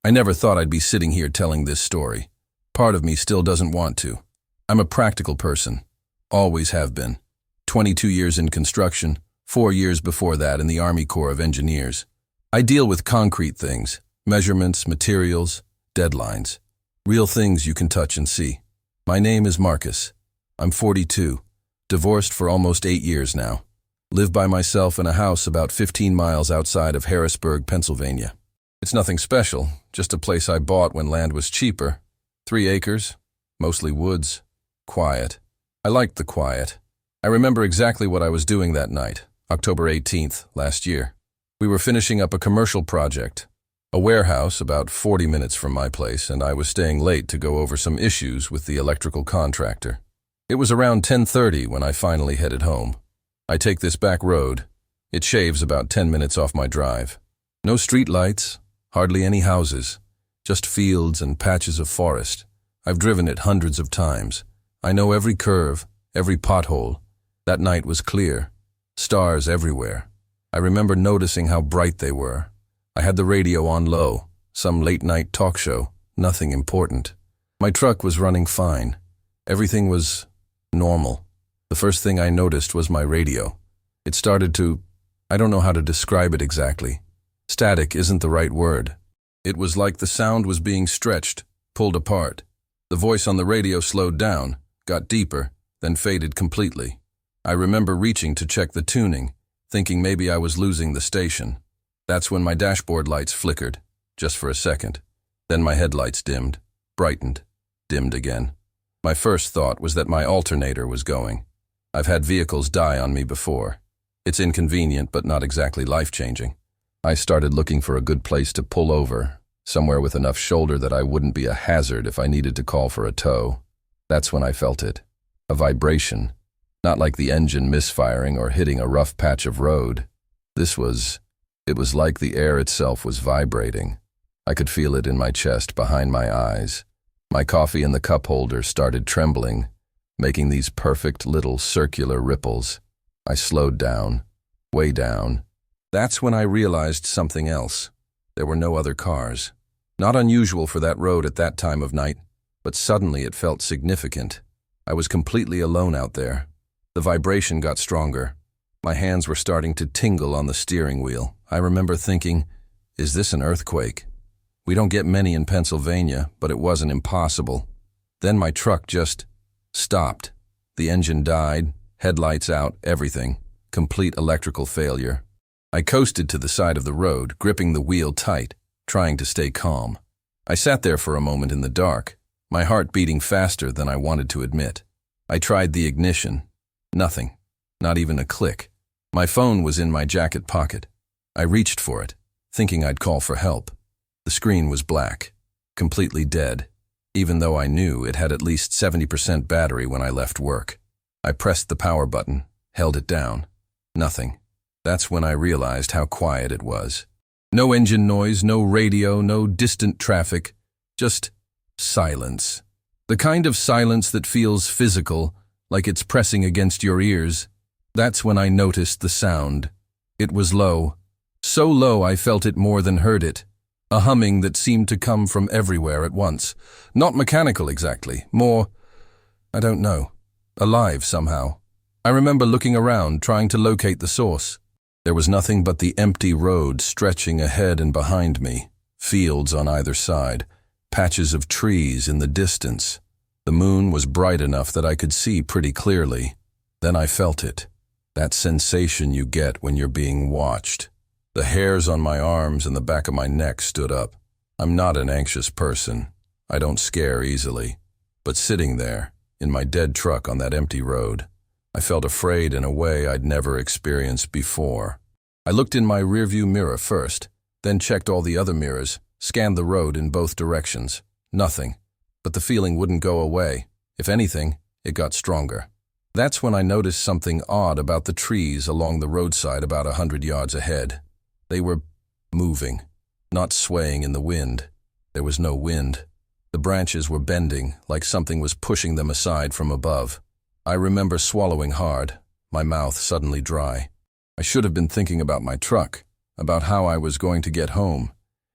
I never thought I'd be sitting here telling this story. Part of me still doesn't want to. I'm a practical person. Always have been. 22 years in construction, 4 years before that in the Army Corps of Engineers. I deal with concrete things, measurements, materials, deadlines. Real things you can touch and see. My name is Marcus. I'm 42, divorced for almost 8 years now. Live by myself in a house about 15 miles outside of Harrisburg, Pennsylvania. It's nothing special, just a place I bought when land was cheaper. 3 acres, mostly woods, quiet. I liked the quiet. I remember exactly what I was doing that night, October 18th, last year. We were finishing up a commercial project, a warehouse about 40 minutes from my place, and I was staying late to go over some issues with the electrical contractor. It was around 10:30 when I finally headed home. I take this back road. It shaves about 10 minutes off my drive. No street lights, hardly any houses, just fields and patches of forest. I've driven it hundreds of times. I know every curve, every pothole. That night was clear. Stars everywhere. I remember noticing how bright they were. I had the radio on low, some late-night talk show, nothing important. My truck was running fine. Everything was normal. The first thing I noticed was my radio. It started to, I don't know how to describe it exactly. Static isn't the right word. It was like the sound was being stretched, pulled apart. The voice on the radio slowed down, got deeper, then faded completely. I remember reaching to check the tuning, thinking maybe I was losing the station. That's when my dashboard lights flickered, just for a second. Then my headlights dimmed, brightened, dimmed again. My first thought was that my alternator was going. I've had vehicles die on me before. It's inconvenient, but not exactly life-changing. I started looking for a good place to pull over, somewhere with enough shoulder that I wouldn't be a hazard if I needed to call for a tow. That's when I felt it. A vibration. Not like the engine misfiring or hitting a rough patch of road. It was like the air itself was vibrating. I could feel it in my chest, behind my eyes. My coffee in the cup holder started trembling, making these perfect little circular ripples. I slowed down, way down. That's when I realized something else. There were no other cars. Not unusual for that road at that time of night, but suddenly it felt significant. I was completely alone out there. The vibration got stronger. My hands were starting to tingle on the steering wheel. I remember thinking, is this an earthquake? We don't get many in Pennsylvania, but it wasn't impossible. Then my truck just stopped. The engine died, headlights out, everything. Complete electrical failure. I coasted to the side of the road, gripping the wheel tight, trying to stay calm. I sat there for a moment in the dark, my heart beating faster than I wanted to admit. I tried the ignition. Nothing. Not even a click. My phone was in my jacket pocket. I reached for it, thinking I'd call for help. The screen was black, completely dead, even though I knew it had at least 70% battery when I left work. I pressed the power button, held it down. Nothing. That's when I realized how quiet it was. No engine noise, no radio, no distant traffic, just silence. The kind of silence that feels physical, like it's pressing against your ears. That's when I noticed the sound. It was low. So low I felt it more than heard it. A humming that seemed to come from everywhere at once. Not mechanical exactly, more, I don't know, alive somehow. I remember looking around, trying to locate the source. There was nothing but the empty road stretching ahead and behind me, fields on either side, patches of trees in the distance. The moon was bright enough that I could see pretty clearly. Then I felt it, that sensation you get when you're being watched. The hairs on my arms and the back of my neck stood up. I'm not an anxious person. I don't scare easily. But sitting there, in my dead truck on that empty road, I felt afraid in a way I'd never experienced before. I looked in my rearview mirror first, then checked all the other mirrors, scanned the road in both directions. Nothing. But the feeling wouldn't go away. If anything, it got stronger. That's when I noticed something odd about the trees along the roadside about 100 yards ahead. They were moving, not swaying in the wind. There was no wind. The branches were bending, like something was pushing them aside from above. I remember swallowing hard, my mouth suddenly dry. I should have been thinking about my truck, about how I was going to get home.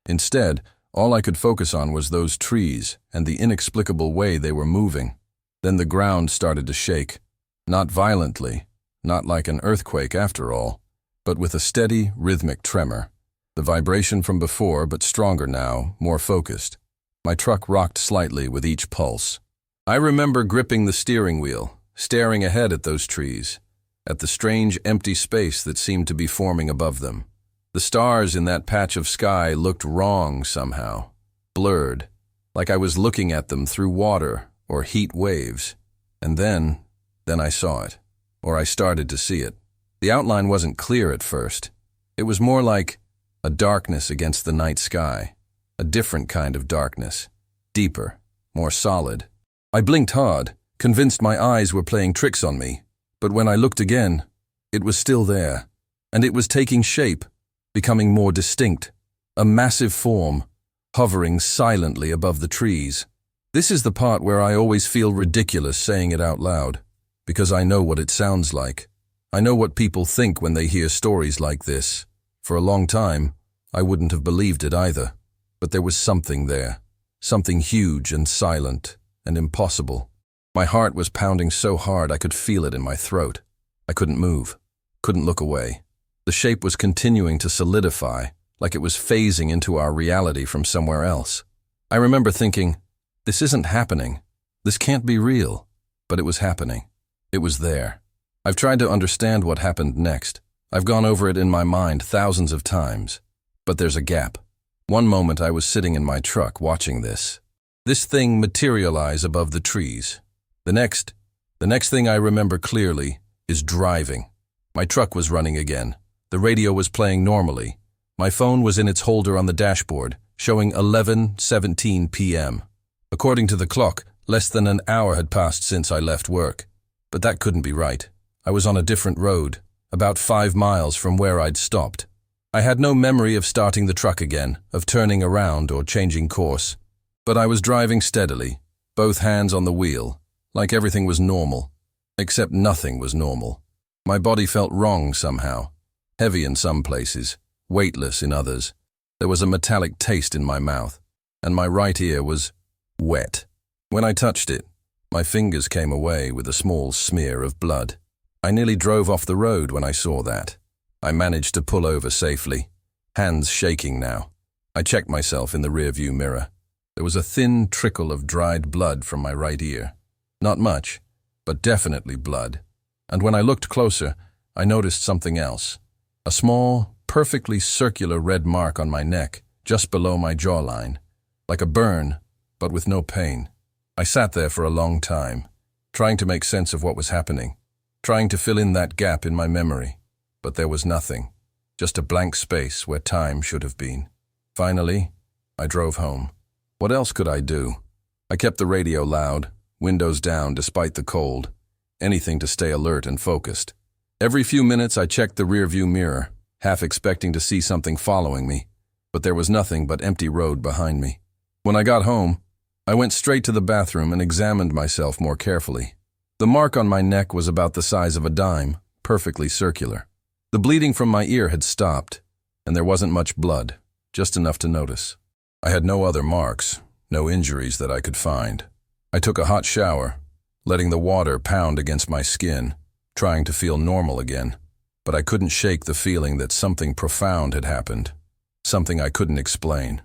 Instead, All I could focus on was those trees and the inexplicable way they were moving. Then the ground started to shake. Not violently, not like an earthquake after all, but with a steady, rhythmic tremor. The vibration from before, but stronger now, more focused. My truck rocked slightly with each pulse. I remember gripping the steering wheel, staring ahead at those trees, at the strange empty space that seemed to be forming above them. The stars in that patch of sky looked wrong somehow, blurred, like I was looking at them through water or heat waves. And then I saw it, or I started to see it. The outline wasn't clear at first. It was more like a darkness against the night sky, a different kind of darkness, deeper, more solid. I blinked hard, convinced my eyes were playing tricks on me, but when I looked again, it was still there, and it was taking shape, becoming more distinct, a massive form, hovering silently above the trees. This is the part where I always feel ridiculous saying it out loud, because I know what it sounds like. I know what people think when they hear stories like this. For a long time, I wouldn't have believed it either, but there was something there, something huge and silent and impossible. My heart was pounding so hard I could feel it in my throat. I couldn't move, couldn't look away. The shape was continuing to solidify, like it was phasing into our reality from somewhere else. I remember thinking, this isn't happening. This can't be real. But it was happening. It was there. I've tried to understand what happened next. I've gone over it in my mind thousands of times. But there's a gap. One moment I was sitting in my truck watching this thing materialize above the trees. The next thing I remember clearly is driving. My truck was running again. The radio was playing normally. My phone was in its holder on the dashboard, showing 11:17 p.m. According to the clock, less than an hour had passed since I left work. But that couldn't be right. I was on a different road, about 5 miles from where I'd stopped. I had no memory of starting the truck again, of turning around or changing course. But I was driving steadily, both hands on the wheel, like everything was normal. Except nothing was normal. My body felt wrong somehow. Heavy in some places, weightless in others. There was a metallic taste in my mouth, and my right ear was wet. When I touched it, my fingers came away with a small smear of blood. I nearly drove off the road when I saw that. I managed to pull over safely, hands shaking now. I checked myself in the rearview mirror. There was a thin trickle of dried blood from my right ear. Not much, but definitely blood. And when I looked closer, I noticed something else. A small, perfectly circular red mark on my neck, just below my jawline. Like a burn, but with no pain. I sat there for a long time, trying to make sense of what was happening, trying to fill in that gap in my memory. But there was nothing, just a blank space where time should have been. Finally, I drove home. What else could I do? I kept the radio loud, windows down despite the cold, anything to stay alert and focused. Every few minutes I checked the rearview mirror, half expecting to see something following me, but there was nothing but empty road behind me. When I got home, I went straight to the bathroom and examined myself more carefully. The mark on my neck was about the size of a dime, perfectly circular. The bleeding from my ear had stopped, and there wasn't much blood, just enough to notice. I had no other marks, no injuries that I could find. I took a hot shower, letting the water pound against my skin, trying to feel normal again. But I couldn't shake the feeling that something profound had happened, something I couldn't explain.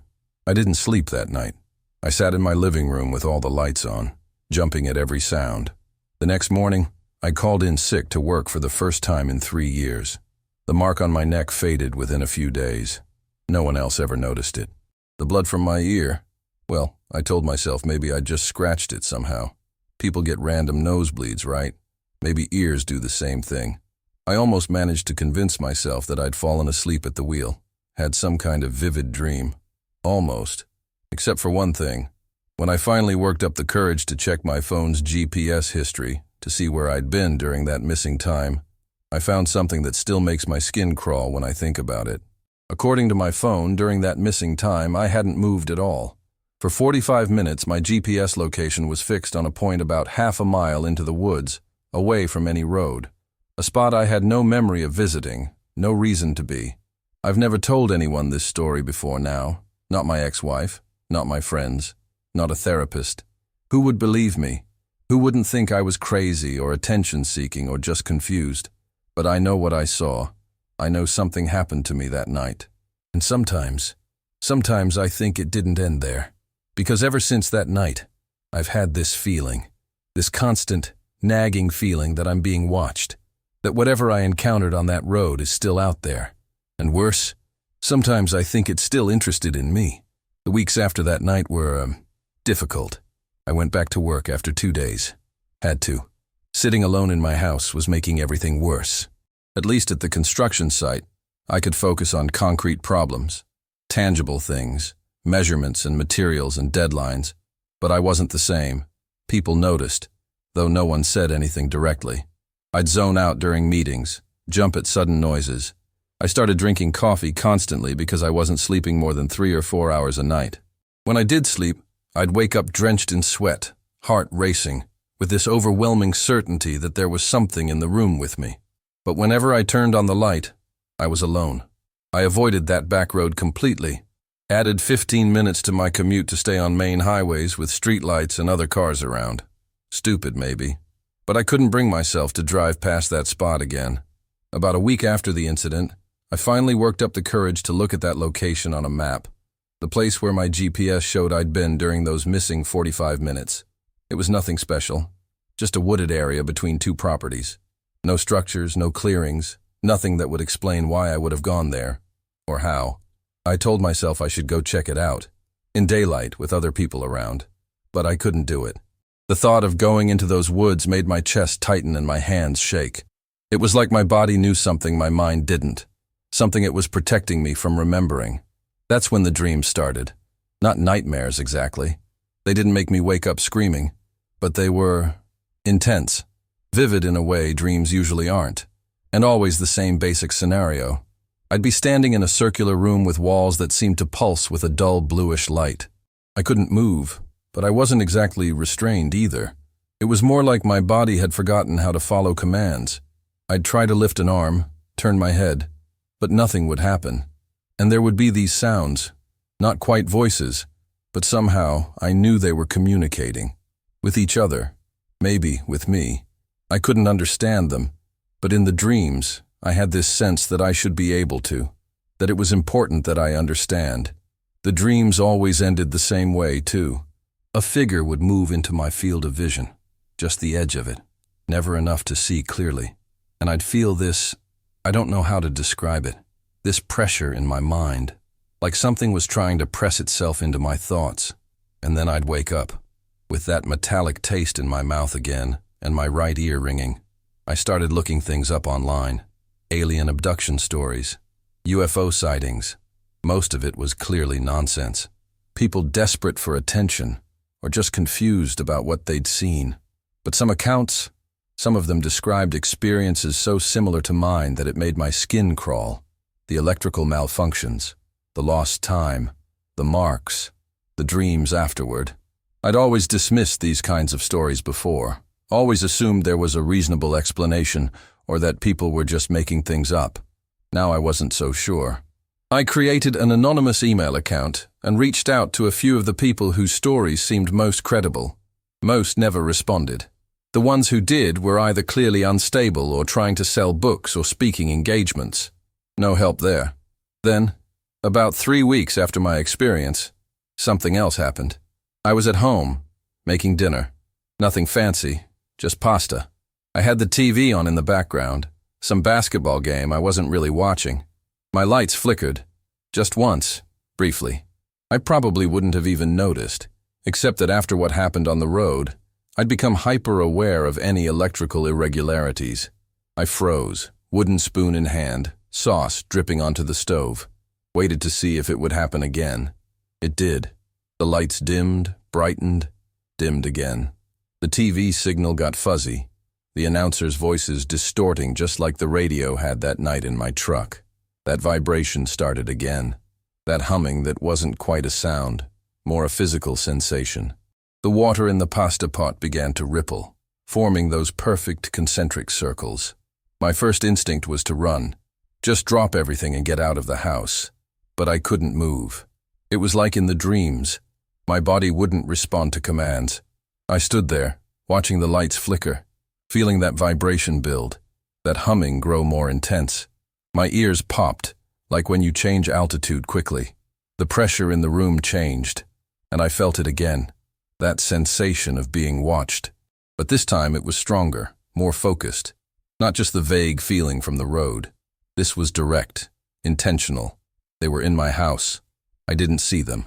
I didn't sleep that night. I sat in my living room with all the lights on, jumping at every sound. The next morning, I called in sick to work for the first time in 3 years. The mark on my neck faded within a few days. No one else ever noticed it. The blood from my ear, well, I told myself maybe I'd just scratched it somehow. People get random nosebleeds, right? Maybe ears do the same thing. I almost managed to convince myself that I'd fallen asleep at the wheel, had some kind of vivid dream. Almost. Except for one thing. When I finally worked up the courage to check my phone's GPS history to see where I'd been during that missing time, I found something that still makes my skin crawl when I think about it. According to my phone, during that missing time, I hadn't moved at all. For 45 minutes, my GPS location was fixed on a point about half a mile into the woods, away from any road. A spot I had no memory of visiting, no reason to be. I've never told anyone this story before now, Not my ex-wife, not my friends, not a therapist. Who would believe me? Who wouldn't think I was crazy or attention-seeking or just confused? But I know what I saw. I know something happened to me that night. And sometimes I think it didn't end there. Because ever since that night, I've had this feeling, this constant, nagging feeling that I'm being watched, that whatever I encountered on that road is still out there. And worse, sometimes I think it's still interested in me. The weeks after that night were, difficult. I went back to work after 2 days. Had to. Sitting alone in my house was making everything worse. At least at the construction site, I could focus on concrete problems, tangible things, measurements and materials and deadlines. But I wasn't the same. People noticed, though no one said anything directly. I'd zone out during meetings, jump at sudden noises. I started drinking coffee constantly because I wasn't sleeping more than 3 or 4 hours a night. When I did sleep, I'd wake up drenched in sweat, heart racing, with this overwhelming certainty that there was something in the room with me. But whenever I turned on the light, I was alone. I avoided that back road completely, added 15 minutes to my commute to stay on main highways with streetlights and other cars around. Stupid, maybe. But I couldn't bring myself to drive past that spot again. About a week after the incident, I finally worked up the courage to look at that location on a map, the place where my GPS showed I'd been during those missing 45 minutes. It was nothing special, just a wooded area between 2 properties. No structures, no clearings, nothing that would explain why I would have gone there, or how. I told myself I should go check it out, in daylight with other people around, but I couldn't do it. The thought of going into those woods made my chest tighten and my hands shake. It was like my body knew something my mind didn't, something it was protecting me from remembering. That's when the dreams started. Not nightmares exactly. They didn't make me wake up screaming, but they were intense, vivid in a way dreams usually aren't, and always the same basic scenario. I'd be standing in a circular room with walls that seemed to pulse with a dull bluish light. I couldn't move, but I wasn't exactly restrained either. It was more like my body had forgotten how to follow commands. I'd try to lift an arm, turn my head, but nothing would happen. And there would be these sounds, not quite voices, but somehow I knew they were communicating. With each other, maybe with me. I couldn't understand them, but in the dreams, I had this sense that I should be able to, that it was important that I understand. The dreams always ended the same way, too. A figure would move into my field of vision, just the edge of it, never enough to see clearly. And I'd feel this, I don't know how to describe it, this pressure in my mind, like something was trying to press itself into my thoughts. And then I'd wake up, with that metallic taste in my mouth again, and my right ear ringing. I started looking things up online. Alien abduction stories, UFO sightings. Most of it was clearly nonsense. People desperate for attention, or just confused about what they'd seen. But some accounts, some of them described experiences so similar to mine that it made my skin crawl. The electrical malfunctions, the lost time, the marks, the dreams afterward. I'd always dismissed these kinds of stories before, always assumed there was a reasonable explanation, or that people were just making things up. Now I wasn't so sure. I created an anonymous email account and reached out to a few of the people whose stories seemed most credible. Most never responded. The ones who did were either clearly unstable or trying to sell books or speaking engagements. No help there. Then, about 3 weeks after my experience, something else happened. I was at home, making dinner. Nothing fancy, just pasta. I had the TV on in the background, some basketball game I wasn't really watching. My lights flickered, just once, briefly. I probably wouldn't have even noticed, except that after what happened on the road, I'd become hyper-aware of any electrical irregularities. I froze, wooden spoon in hand, sauce dripping onto the stove. Waited to see if it would happen again. It did. The lights dimmed, brightened, dimmed again. The TV signal got fuzzy, the announcers' voices distorting just like the radio had that night in my truck. That vibration started again. That humming that wasn't quite a sound, more a physical sensation. The water in the pasta pot began to ripple, forming those perfect concentric circles. My first instinct was to run, just drop everything and get out of the house. But I couldn't move. It was like in the dreams. My body wouldn't respond to commands. I stood there, watching the lights flicker, feeling that vibration build, that humming grow more intense. My ears popped, like when you change altitude quickly. The pressure in the room changed, and I felt it again, that sensation of being watched. But this time it was stronger, more focused. Not just the vague feeling from the road. This was direct, intentional. They were in my house. I didn't see them.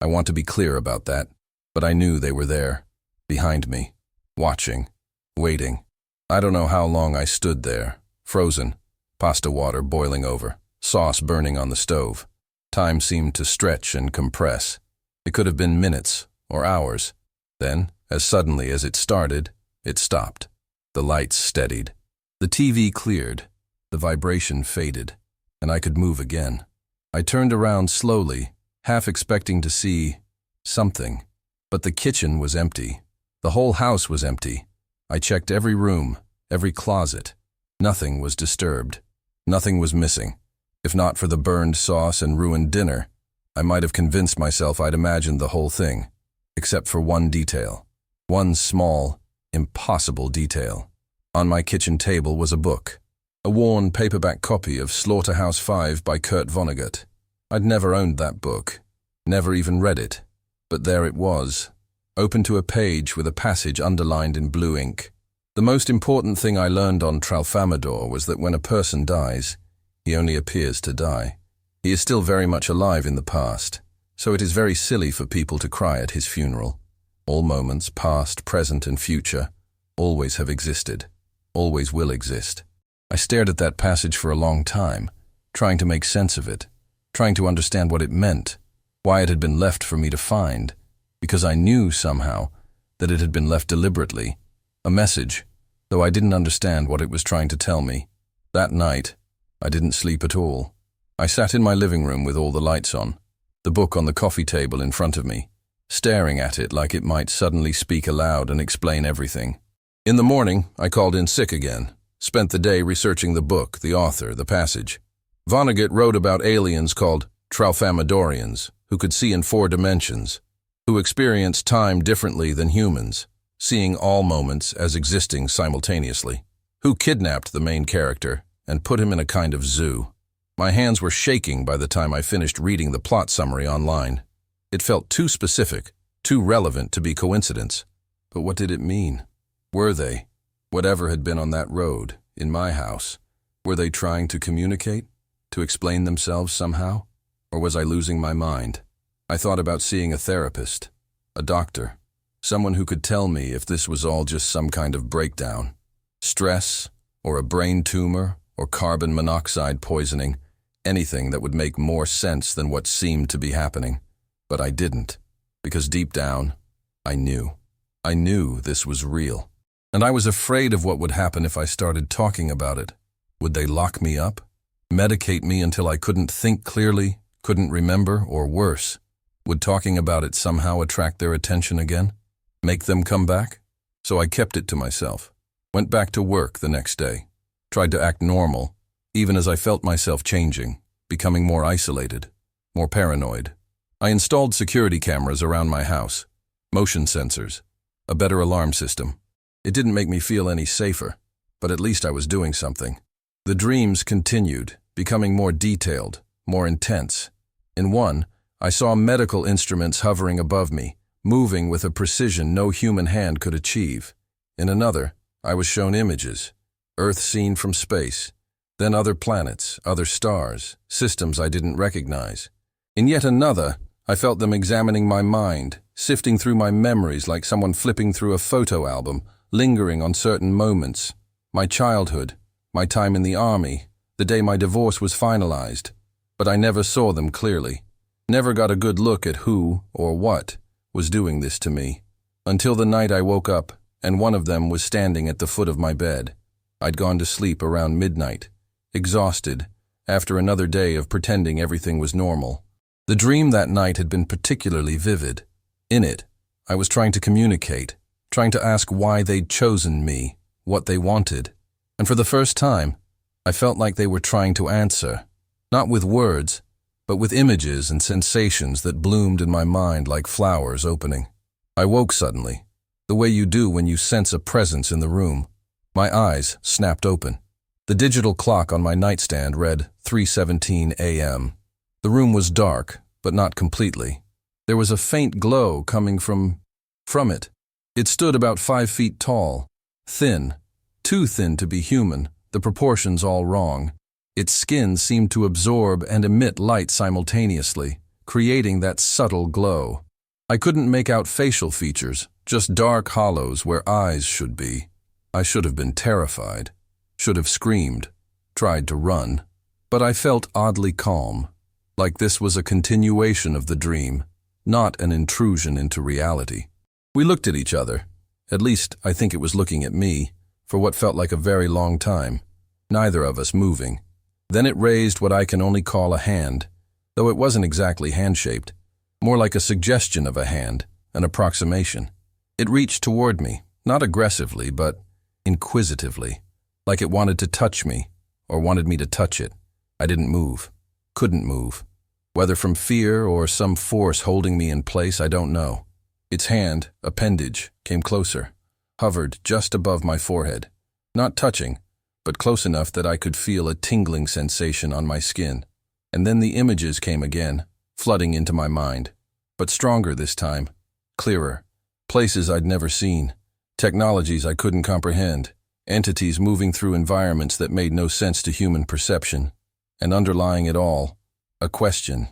I want to be clear about that. But I knew they were there, behind me, watching, waiting. I don't know how long I stood there, frozen, pasta water boiling over, sauce burning on the stove. Time seemed to stretch and compress. It could have been minutes or hours. Then, as suddenly as it started, it stopped. The lights steadied. The TV cleared. The vibration faded, and I could move again. I turned around slowly, half expecting to see something. But the kitchen was empty. The whole house was empty. I checked every room, every closet. Nothing was disturbed. Nothing was missing. If not for the burned sauce and ruined dinner, I might have convinced myself I'd imagined the whole thing, except for one detail. One small, impossible detail. On my kitchen table was a book, a worn paperback copy of Slaughterhouse-Five by Kurt Vonnegut. I'd never owned that book, never even read it, but there it was, open to a page with a passage underlined in blue ink. The most important thing I learned on Tralfamadore was that when a person dies, he only appears to die. He is still very much alive in the past, so it is very silly for people to cry at his funeral. All moments, past, present, and future, always have existed, always will exist. I stared at that passage for a long time, trying to make sense of it, trying to understand what it meant, why it had been left for me to find, because I knew somehow that it had been left deliberately, a message, though I didn't understand what it was trying to tell me. That night, I didn't sleep at all. I sat in my living room with all the lights on, the book on the coffee table in front of me, staring at it like it might suddenly speak aloud and explain everything. In the morning, I called in sick again, spent the day researching the book, the author, the passage. Vonnegut wrote about aliens called Tralfamadorians, who could see in 4 dimensions, who experienced time differently than humans, seeing all moments as existing simultaneously, who kidnapped the main character and put him in a kind of zoo. My hands were shaking by the time I finished reading the plot summary online. It felt too specific, too relevant to be coincidence. But what did it mean? Were they, whatever had been on that road, in my house, were they trying to communicate, to explain themselves somehow? Or was I losing my mind? I thought about seeing a therapist, a doctor, someone who could tell me if this was all just some kind of breakdown, stress, or a brain tumor, or carbon monoxide poisoning, anything that would make more sense than what seemed to be happening. But I didn't, because deep down, I knew. I knew this was real. And I was afraid of what would happen if I started talking about it. Would they lock me up? Medicate me until I couldn't think clearly, couldn't remember, or worse? Would talking about it somehow attract their attention again? Make them come back? So I kept it to myself. Went back to work the next day. Tried to act normal, even as I felt myself changing, becoming more isolated, more paranoid. I installed security cameras around my house, motion sensors, a better alarm system. It didn't make me feel any safer, but at least I was doing something. The dreams continued, becoming more detailed, more intense. In one, I saw medical instruments hovering above me, moving with a precision no human hand could achieve. In another, I was shown images, Earth seen from space, then other planets, other stars, systems I didn't recognize. In yet another, I felt them examining my mind, sifting through my memories like someone flipping through a photo album, lingering on certain moments. My childhood, my time in the army, the day my divorce was finalized. But I never saw them clearly. Never got a good look at who, or what, was doing this to me. Until the night I woke up, and one of them was standing at the foot of my bed. I'd gone to sleep around midnight, exhausted, after another day of pretending everything was normal. The dream that night had been particularly vivid. In it, I was trying to communicate, trying to ask why they'd chosen me, what they wanted. And for the first time, I felt like they were trying to answer, not with words, but with images and sensations that bloomed in my mind like flowers opening. I woke suddenly, the way you do when you sense a presence in the room. My eyes snapped open. The digital clock on my nightstand read 3:17 a.m. The room was dark, but not completely. There was a faint glow coming from it. It stood about 5 feet tall, thin, too thin to be human, the proportions all wrong. Its skin seemed to absorb and emit light simultaneously, creating that subtle glow. I couldn't make out facial features, just dark hollows where eyes should be. I should have been terrified, should have screamed, tried to run. But I felt oddly calm, like this was a continuation of the dream, not an intrusion into reality. We looked at each other. At least, I think it was looking at me, for what felt like a very long time, neither of us moving. Then it raised what I can only call a hand, though it wasn't exactly hand-shaped, more like a suggestion of a hand, an approximation. It reached toward me, not aggressively, but inquisitively, like it wanted to touch me, or wanted me to touch it. I didn't move, couldn't move. Whether from fear or some force holding me in place, I don't know. Its hand, appendage, came closer, hovered just above my forehead, not touching, but close enough that I could feel a tingling sensation on my skin. And then the images came again, flooding into my mind, but stronger this time, clearer. Places I'd never seen, technologies I couldn't comprehend, entities moving through environments that made no sense to human perception, and underlying it all, a question.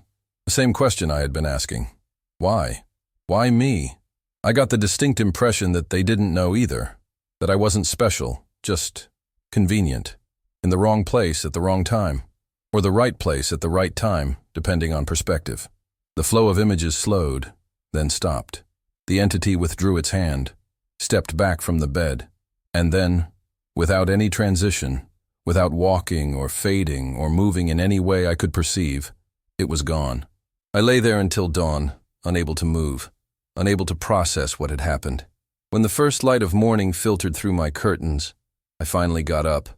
The same question I had been asking. Why? Why me? I got the distinct impression that they didn't know either, that I wasn't special, just convenient, in the wrong place at the wrong time, or the right place at the right time, depending on perspective. The flow of images slowed, then stopped. The entity withdrew its hand, stepped back from the bed, and then, without any transition, without walking or fading or moving in any way I could perceive, it was gone. I lay there until dawn, unable to move, unable to process what had happened. When the first light of morning filtered through my curtains, I finally got up,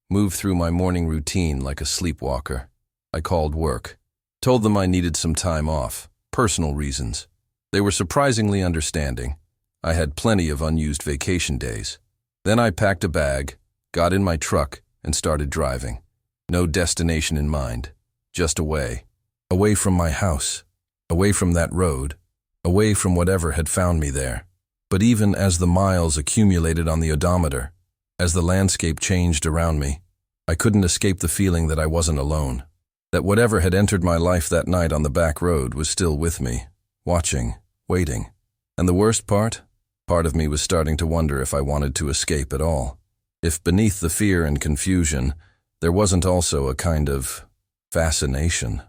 moved through my morning routine like a sleepwalker. I called work, told them I needed some time off, personal reasons. They were surprisingly understanding. I had plenty of unused vacation days. Then I packed a bag, got in my truck, and started driving. No destination in mind, just away. Away from my house, away from that road, away from whatever had found me there. But even as the miles accumulated on the odometer, as the landscape changed around me, I couldn't escape the feeling that I wasn't alone, that whatever had entered my life that night on the back road was still with me, watching, waiting. And the worst part of me was starting to wonder if I wanted to escape at all. If beneath the fear and confusion, there wasn't also a kind of fascination,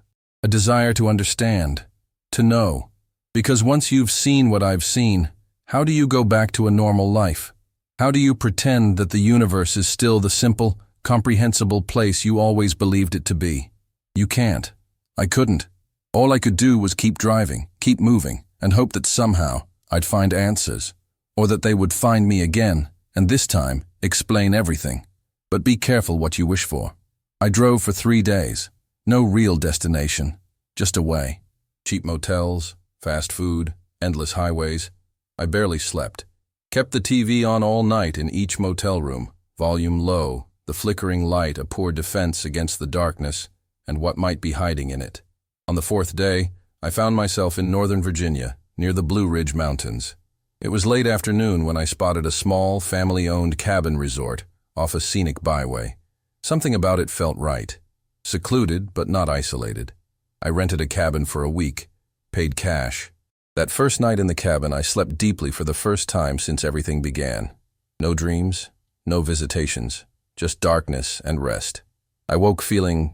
a desire to understand, to know. Because once you've seen what I've seen, how do you go back to a normal life? How do you pretend that the universe is still the simple, comprehensible place you always believed it to be? You can't. I couldn't. All I could do was keep driving, keep moving, and hope that somehow I'd find answers, or that they would find me again, and this time explain everything. But be careful what you wish for. I drove for 3 days. No real destination, just away. Cheap motels, fast food, endless highways. I barely slept. Kept the TV on all night in each motel room, volume low, the flickering light a poor defense against the darkness and what might be hiding in it. On the 4th day, I found myself in Northern Virginia, near the Blue Ridge Mountains. It was late afternoon when I spotted a small, family-owned cabin resort off a scenic byway. Something about it felt right. Secluded, but not isolated. I rented a cabin for a week, paid cash. That first night in the cabin, I slept deeply for the first time since everything began. No dreams, no visitations, just darkness and rest. I woke feeling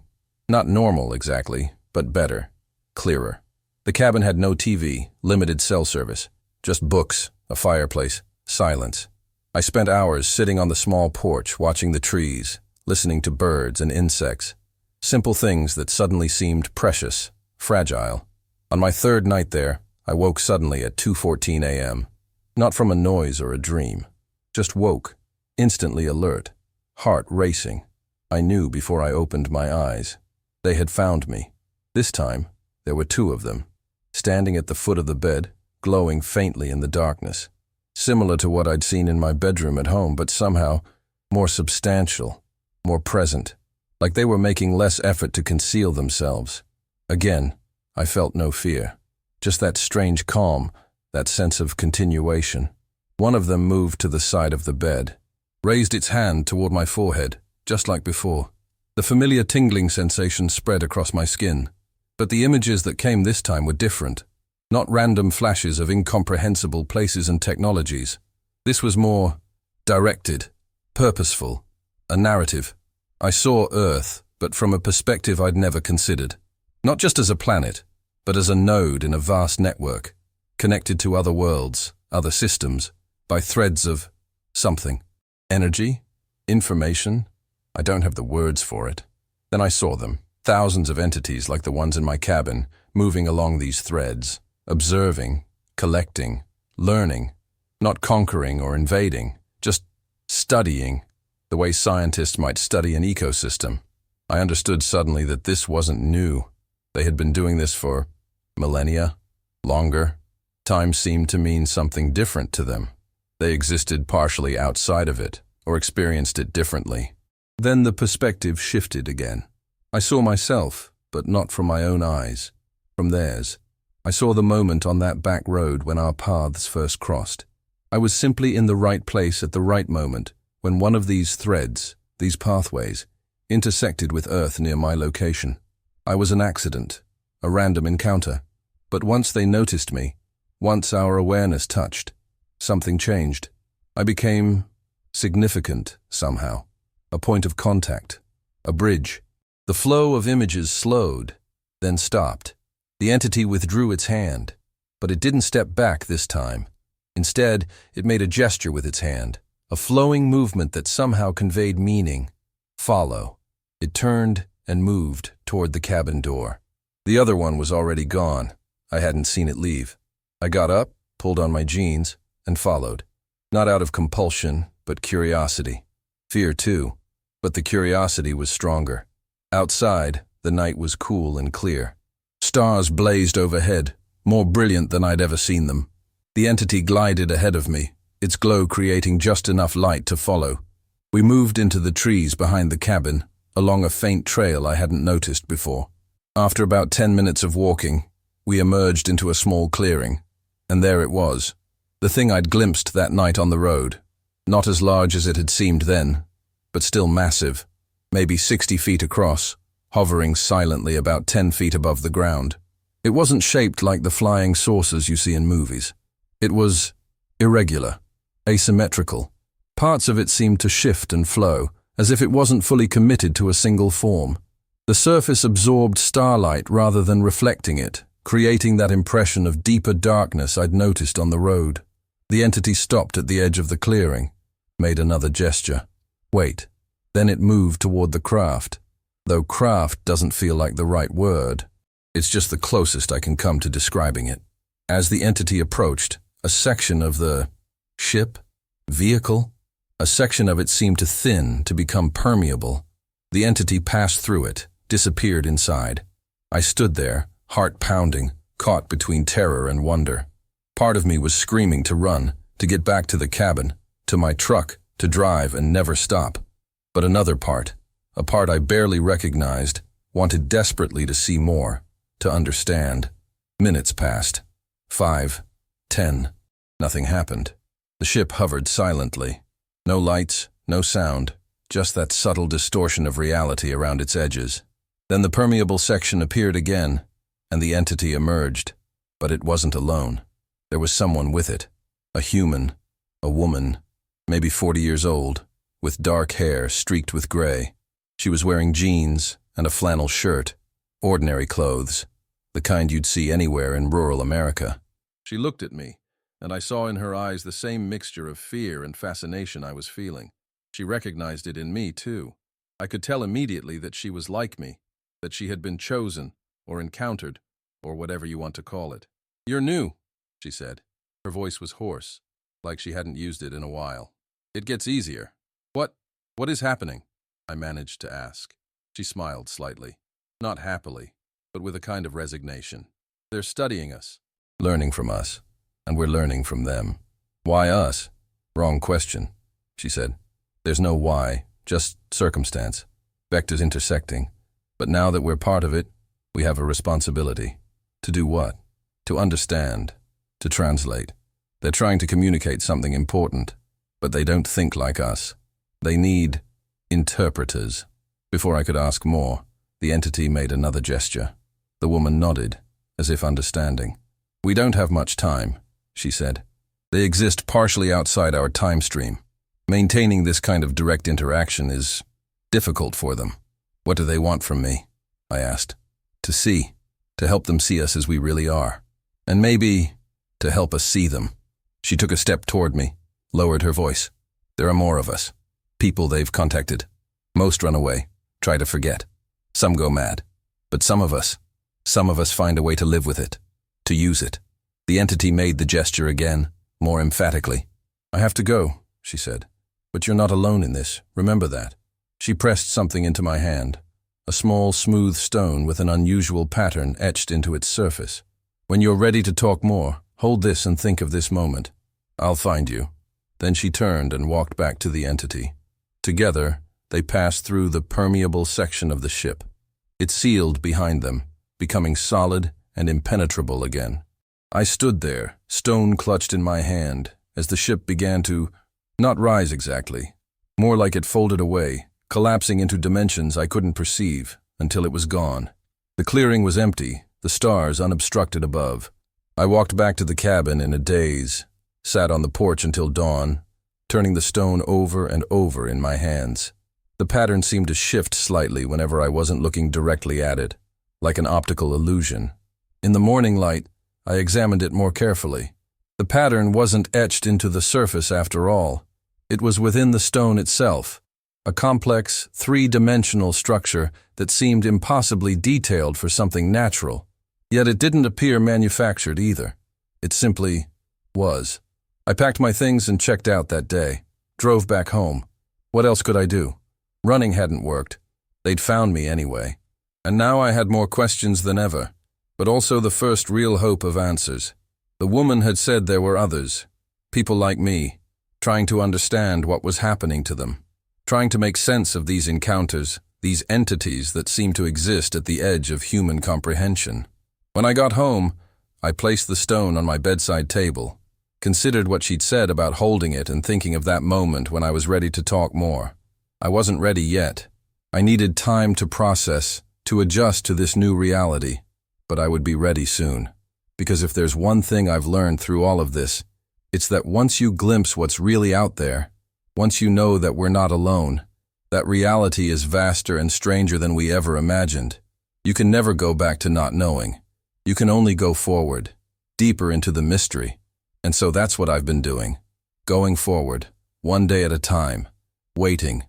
not normal exactly, but better, clearer. The cabin had no TV, limited cell service, just books, a fireplace, silence. I spent hours sitting on the small porch, watching the trees, listening to birds and insects. Simple things that suddenly seemed precious, fragile. On my 3rd night there, I woke suddenly at 2:14 a.m. Not from a noise or a dream. Just woke, instantly alert, heart racing. I knew before I opened my eyes. They had found me. This time, there were two of them, standing at the foot of the bed, glowing faintly in the darkness. Similar to what I'd seen in my bedroom at home, but somehow more substantial, more present, like they were making less effort to conceal themselves. Again, I felt no fear, just that strange calm, that sense of continuation. One of them moved to the side of the bed, raised its hand toward my forehead, just like before. The familiar tingling sensation spread across my skin, but the images that came this time were different, not random flashes of incomprehensible places and technologies. This was more directed, purposeful, a narrative. I saw Earth, but from a perspective I'd never considered. Not just as a planet, but as a node in a vast network, connected to other worlds, other systems, by threads of something. Energy? Information? I don't have the words for it. Then I saw them, thousands of entities like the ones in my cabin, moving along these threads, observing, collecting, learning, not conquering or invading, just studying, the way scientists might study an ecosystem. I understood suddenly that this wasn't new. They had been doing this for millennia, longer. Time seemed to mean something different to them. They existed partially outside of it, or experienced it differently. Then the perspective shifted again. I saw myself, but not from my own eyes, from theirs. I saw the moment on that back road when our paths first crossed. I was simply in the right place at the right moment when one of these threads, these pathways, intersected with Earth near my location. I was an accident, a random encounter. But once they noticed me, once our awareness touched, something changed. I became significant somehow, a point of contact, a bridge. The flow of images slowed, then stopped. The entity withdrew its hand, but it didn't step back this time. Instead, it made a gesture with its hand, a flowing movement that somehow conveyed meaning. Follow. It turned and moved toward the cabin door. The other one was already gone. I hadn't seen it leave. I got up, pulled on my jeans, and followed. Not out of compulsion, but curiosity. Fear too, but the curiosity was stronger. Outside, the night was cool and clear. Stars blazed overhead, more brilliant than I'd ever seen them. The entity glided ahead of me, its glow creating just enough light to follow. We moved into the trees behind the cabin, along a faint trail I hadn't noticed before. After about 10 minutes of walking, we emerged into a small clearing, and there it was, the thing I'd glimpsed that night on the road. Not as large as it had seemed then, but still massive, maybe 60 feet across, hovering silently about 10 feet above the ground. It wasn't shaped like the flying saucers you see in movies. It was irregular, asymmetrical. Parts of it seemed to shift and flow, as if it wasn't fully committed to a single form. The surface absorbed starlight rather than reflecting it, creating that impression of deeper darkness I'd noticed on the road. The entity stopped at the edge of the clearing, made another gesture. Wait. Then it moved toward the craft. Though craft doesn't feel like the right word, it's just the closest I can come to describing it. As the entity approached, a section of the ship, vehicle, a section of it seemed to thin, to become permeable. The entity passed through it, disappeared inside. I stood there, heart pounding, caught between terror and wonder. Part of me was screaming to run, to get back to the cabin, to my truck, to drive and never stop. But another part, a part I barely recognized, wanted desperately to see more, to understand. Minutes passed. 5, 10. Nothing happened. The ship hovered silently. No lights, no sound, just that subtle distortion of reality around its edges. Then the permeable section appeared again, and the entity emerged. But it wasn't alone. There was someone with it. A human, a woman, maybe 40 years old, with dark hair streaked with gray. She was wearing jeans and a flannel shirt, ordinary clothes, the kind you'd see anywhere in rural America. She looked at me, and I saw in her eyes the same mixture of fear and fascination I was feeling. She recognized it in me, too. I could tell immediately that she was like me, that she had been chosen, or encountered, or whatever you want to call it. "You're new," she said. Her voice was hoarse, like she hadn't used it in a while. "It gets easier." What is happening?" I managed to ask. She smiled slightly. Not happily, but with a kind of resignation. They're studying us, learning from us, and we're learning from them. Why us? Wrong question, she said. There's no why, just circumstance. Vectors intersecting. But now that we're part of it, we have a responsibility. To do what? To understand. To translate. They're trying to communicate something important, but they don't think like us. They need interpreters. Before I could ask more, the entity made another gesture. The woman nodded, as if understanding. We don't have much time, she said. They exist partially outside our time stream. Maintaining this kind of direct interaction is difficult for them. What do they want from me? I asked. To see. To help them see us as we really are. And maybe to help us see them. She took a step toward me, lowered her voice. There are more of us. People they've contacted. Most run away, try to forget. Some go mad. But some of us find a way to live with it, to use it. The entity made the gesture again, more emphatically. I have to go, she said. But you're not alone in this, remember that. She pressed something into my hand, a small, smooth stone with an unusual pattern etched into its surface. When you're ready to talk more, hold this and think of this moment. I'll find you. Then she turned and walked back to the entity. Together, they passed through the permeable section of the ship. It sealed behind them, becoming solid and impenetrable again. I stood there, stone clutched in my hand, as the ship began to not rise exactly, more like it folded away, collapsing into dimensions I couldn't perceive until it was gone. The clearing was empty, the stars unobstructed above. I walked back to the cabin in a daze, sat on the porch until dawn, turning the stone over and over in my hands. The pattern seemed to shift slightly whenever I wasn't looking directly at it, like an optical illusion. In the morning light, I examined it more carefully. The pattern wasn't etched into the surface after all. It was within the stone itself, a complex, three-dimensional structure that seemed impossibly detailed for something natural. Yet it didn't appear manufactured either. It simply was. I packed my things and checked out that day, drove back home. What else could I do? Running hadn't worked. They'd found me anyway. And now I had more questions than ever, but also the first real hope of answers. The woman had said there were others, people like me, trying to understand what was happening to them, trying to make sense of these encounters, these entities that seemed to exist at the edge of human comprehension. When I got home, I placed the stone on my bedside table, considered what she'd said about holding it and thinking of that moment when I was ready to talk more. I wasn't ready yet. I needed time to process, to adjust to this new reality, but I would be ready soon. Because if there's one thing I've learned through all of this, it's that once you glimpse what's really out there, once you know that we're not alone, that reality is vaster and stranger than we ever imagined, you can never go back to not knowing. You can only go forward, deeper into the mystery. And so that's what I've been doing. Going forward, one day at a time, waiting,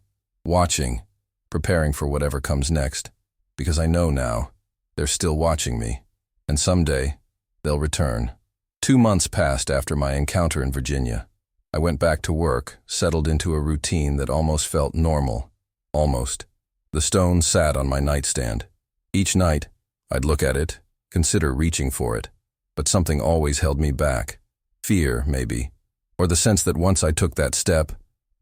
watching, preparing for whatever comes next. Because I know now, they're still watching me. And someday, they'll return. 2 months passed after my encounter in Virginia. I went back to work, settled into a routine that almost felt normal. Almost. The stone sat on my nightstand. Each night, I'd look at it, consider reaching for it. But something always held me back. Fear, maybe. Or the sense that once I took that step,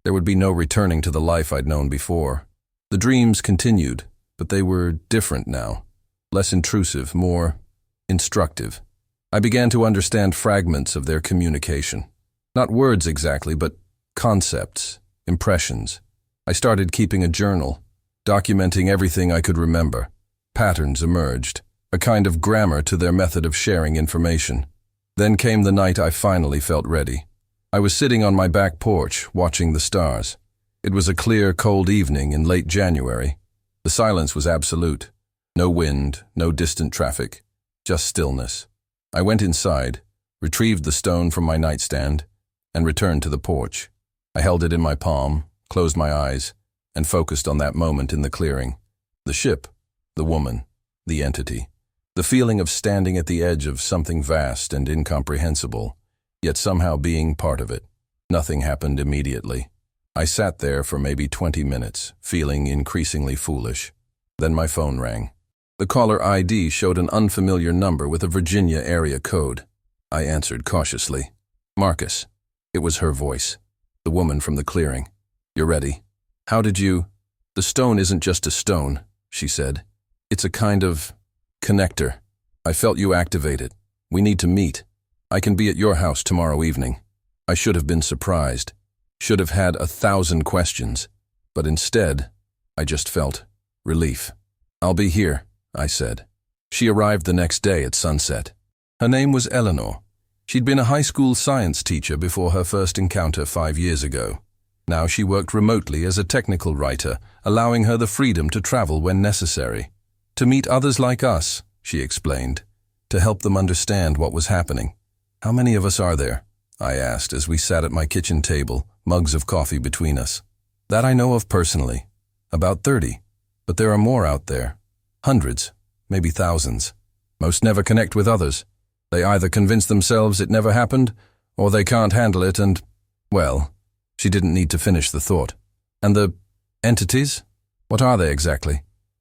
there would be no returning to the life I'd known before. The dreams continued, but they were different now. Less intrusive, more instructive. I began to understand fragments of their communication. Not words exactly, but concepts, impressions. I started keeping a journal, documenting everything I could remember. Patterns emerged, a kind of grammar to their method of sharing information. Then came the night I finally felt ready. I was sitting on my back porch, watching the stars. It was a clear, cold evening in late January. The silence was absolute. No wind, no distant traffic, just stillness. I went inside, retrieved the stone from my nightstand, and returned to the porch. I held it in my palm, closed my eyes, and focused on that moment in the clearing. The ship, the woman, the entity. The feeling of standing at the edge of something vast and incomprehensible, yet somehow being part of it. Nothing happened immediately. I sat there for maybe 20 minutes, feeling increasingly foolish. Then my phone rang. The caller ID showed an unfamiliar number with a Virginia area code. I answered cautiously. Marcus. It was her voice. The woman from the clearing. You're ready. How did you? The stone isn't just a stone, she said. It's a kind of connector. I felt you activate it. We need to meet. I can be at your house tomorrow evening. I should have been surprised. Should have had 1,000 questions. But instead, I just felt relief. I'll be here, I said. She arrived the next day at sunset. Her name was Eleanor. She'd been a high school science teacher before her first encounter 5 years ago. Now she worked remotely as a technical writer, allowing her the freedom to travel when necessary. To meet others like us, she explained, to help them understand what was happening. How many of us are there? I asked as we sat at my kitchen table, mugs of coffee between us. That I know of personally. About 30. But there are more out there. Hundreds, maybe thousands. Most never connect with others. They either convince themselves it never happened, or they can't handle it and, well, she didn't need to finish the thought. And the entities? What are they exactly?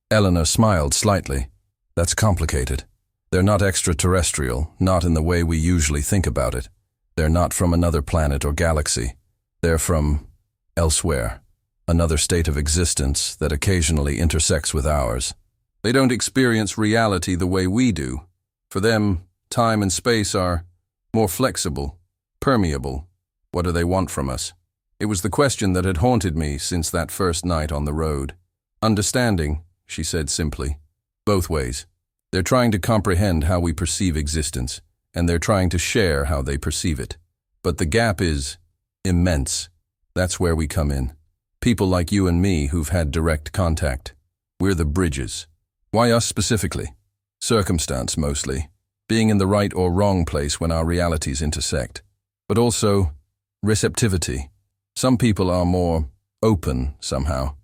Eleanor smiled slightly. That's complicated. They're not extraterrestrial, not in the way we usually think about it. They're not from another planet or galaxy. They're from elsewhere, another state of existence that occasionally intersects with ours. They don't experience reality the way we do. For them, time and space are more flexible, permeable. What do they want from us? It was the question that had haunted me since that first night on the road. Understanding, she said simply. Both ways. They're trying to comprehend how we perceive existence, and they're trying to share how they perceive it. But the gap is immense. That's where we come in. People like you and me who've had direct contact. We're the bridges. Why us specifically? Circumstance mostly. Being in the right or wrong place when our realities intersect. But also receptivity. Some people are more open somehow,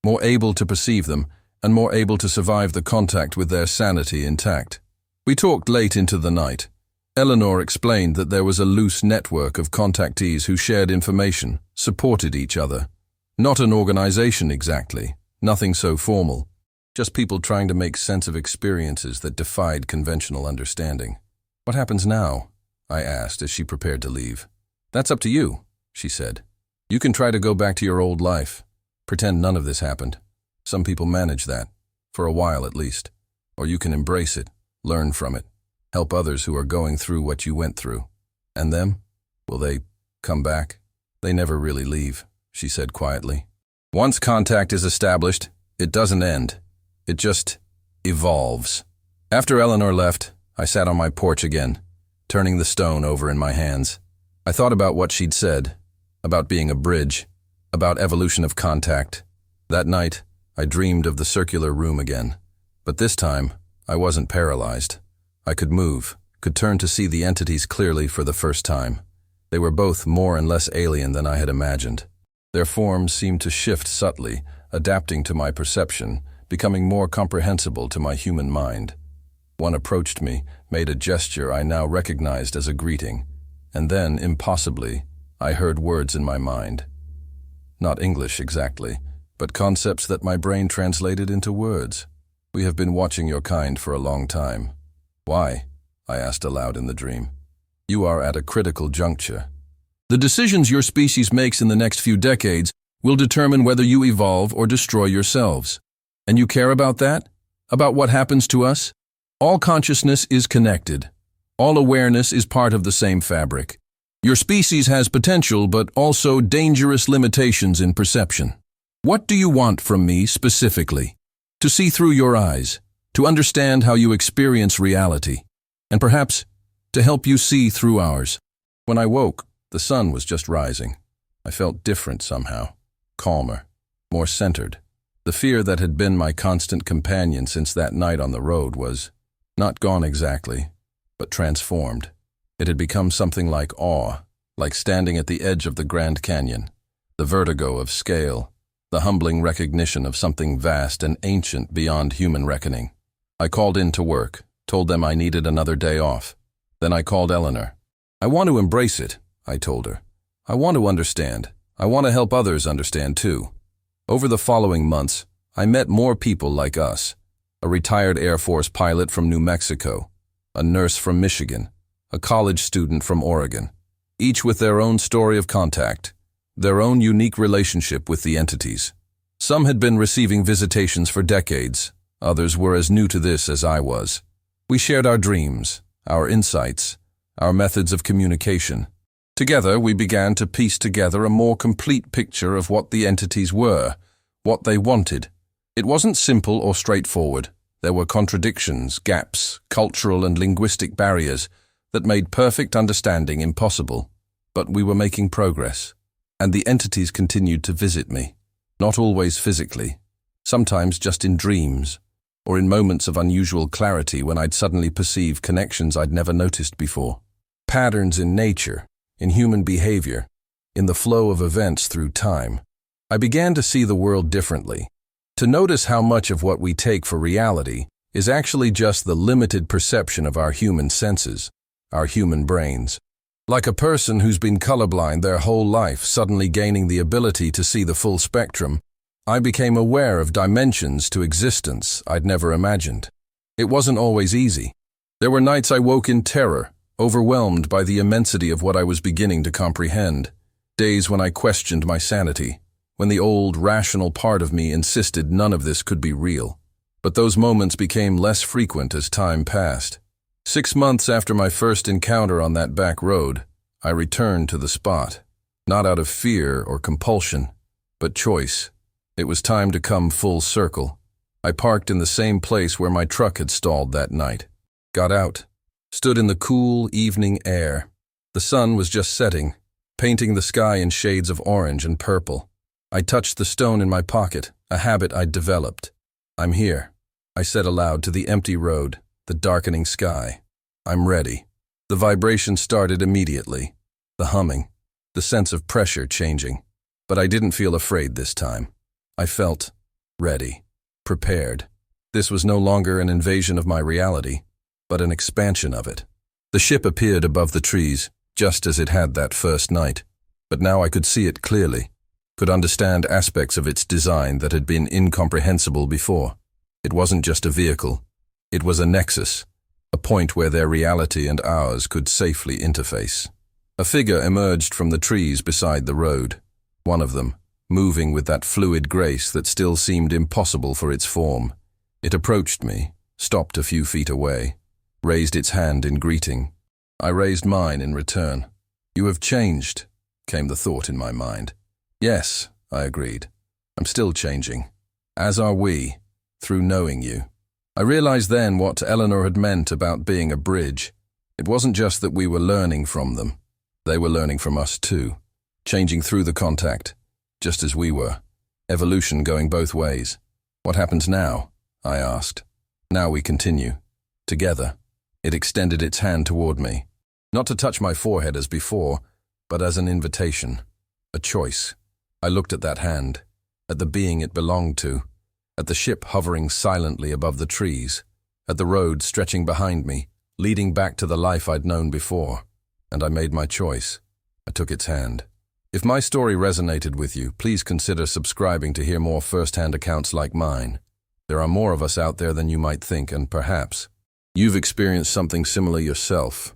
more able to perceive them, and more able to survive the contact with their sanity intact. We talked late into the night. Eleanor explained that there was a loose network of contactees who shared information, supported each other. Not an organization exactly, nothing so formal. Just people trying to make sense of experiences that defied conventional understanding. What happens now? I asked as she prepared to leave. That's up to you, she said. You can try to go back to your old life. Pretend none of this happened. Some people manage that, for a while at least. Or you can embrace it, learn from it, help others who are going through what you went through. And them? Will they come back? They never really leave, she said quietly. Once contact is established, it doesn't end. It just evolves. After Eleanor left, I sat on my porch again, turning the stone over in my hands. I thought about what she'd said, about being a bridge, about evolution of contact. That night, I dreamed of the circular room again. But this time, I wasn't paralyzed. I could move, could turn to see the entities clearly for the first time. They were both more and less alien than I had imagined. Their forms seemed to shift subtly, adapting to my perception, becoming more comprehensible to my human mind. One approached me, made a gesture I now recognized as a greeting, and then, impossibly, I heard words in my mind. Not English exactly, but concepts that my brain translated into words. We have been watching your kind for a long time. Why? I asked aloud in the dream. You are at a critical juncture. The decisions your species makes in the next few decades will determine whether you evolve or destroy yourselves. And you care about that? About what happens to us? All consciousness is connected. All awareness is part of the same fabric. Your species has potential but also dangerous limitations in perception. What do you want from me specifically? To see through your eyes, to understand how you experience reality, and perhaps to help you see through ours. When I woke, the sun was just rising. I felt different somehow, calmer, more centered. The fear that had been my constant companion since that night on the road was not gone exactly, but transformed. It had become something like awe, like standing at the edge of the Grand Canyon, the vertigo of scale, the humbling recognition of something vast and ancient beyond human reckoning. I called in to work, told them I needed another day off. Then I called Eleanor. I want to embrace it, I told her. I want to understand. I want to help others understand too. Over the following months, I met more people like us. a retired Air Force pilot from New Mexico, a nurse from Michigan, a college student from Oregon, each with their own story of contact, their own unique relationship with the entities. Some had been receiving visitations for decades, others were as new to this as I was. We shared our dreams, our insights, our methods of communication. Together, we began to piece together a more complete picture of what the entities were, what they wanted. It wasn't simple or straightforward. There were contradictions, gaps, cultural and linguistic barriers that made perfect understanding impossible. But we were making progress, and the entities continued to visit me, not always physically, sometimes just in dreams, or in moments of unusual clarity when I'd suddenly perceive connections I'd never noticed before. Patterns in nature, in human behavior, in the flow of events through time. I began to see the world differently, to notice how much of what we take for reality is actually just the limited perception of our human senses, our human brains. Like a person who's been colorblind their whole life suddenly gaining the ability to see the full spectrum, I became aware of dimensions to existence I'd never imagined. It wasn't always easy. There were nights I woke in terror, overwhelmed by the immensity of what I was beginning to comprehend. Days when I questioned my sanity, when the old, rational part of me insisted none of this could be real. But those moments became less frequent as time passed. 6 months after my first encounter on that back road, I returned to the spot, not out of fear or compulsion, but choice. It was time to come full circle. I parked in the same place where my truck had stalled that night, got out, stood in the cool evening air. The sun was just setting, painting the sky in shades of orange and purple. I touched the stone in my pocket, a habit I'd developed. "I'm here," I said aloud to the empty road, the darkening sky. "I'm ready." The vibration started immediately, the humming, the sense of pressure changing. But I didn't feel afraid this time. I felt ready, prepared. This was no longer an invasion of my reality, but an expansion of it. The ship appeared above the trees, just as it had that first night. But now I could see it clearly, could understand aspects of its design that had been incomprehensible before. It wasn't just a vehicle. It was a nexus, a point where their reality and ours could safely interface. A figure emerged from the trees beside the road, one of them, moving with that fluid grace that still seemed impossible for its form. It approached me, stopped a few feet away, raised its hand in greeting. I raised mine in return. "You have changed," came the thought in my mind. "Yes," I agreed. "I'm still changing. As are we, through knowing you." I realized then what Eleanor had meant about being a bridge. It wasn't just that we were learning from them. They were learning from us too, changing through the contact, just as we were. Evolution going both ways. "What happens now?" I asked. "Now we continue. Together." It extended its hand toward me, not to touch my forehead as before, but as an invitation, a choice. I looked at that hand, at the being it belonged to, at the ship hovering silently above the trees, at the road stretching behind me, leading back to the life I'd known before. And I made my choice. I took its hand. If my story resonated with you, please consider subscribing to hear more first-hand accounts like mine. There are more of us out there than you might think, and perhaps you've experienced something similar yourself.